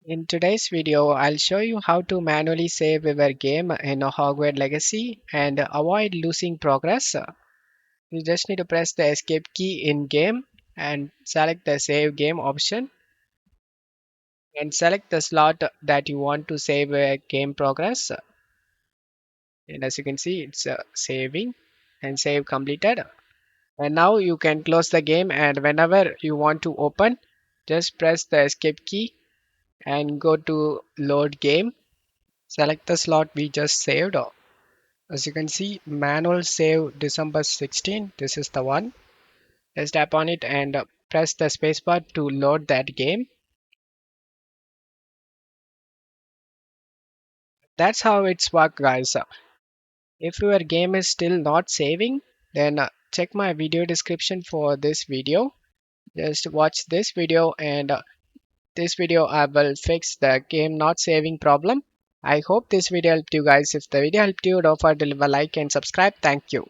In today's video, I'll show you how to manually save your game in a Hogwarts Legacy and avoid losing progress. You just need to press the escape key in game and select the save game option and select the slot that you want to save game progress. And as you can see, it's saving and save completed. And now you can close the game and whenever you want to open, just press the escape key and go to load game. Select the slot we just saved. As you can see, manual save December 16. This is the one. Just tap on it and press the spacebar to load that game. That's how it's work, guys. If your game is still not saving, then check my video description for this video. Just watch this video and this video I will fix the game not saving problem. I hope this video helped you guys. If the video helped you, don't forget to leave a like and subscribe. Thank you.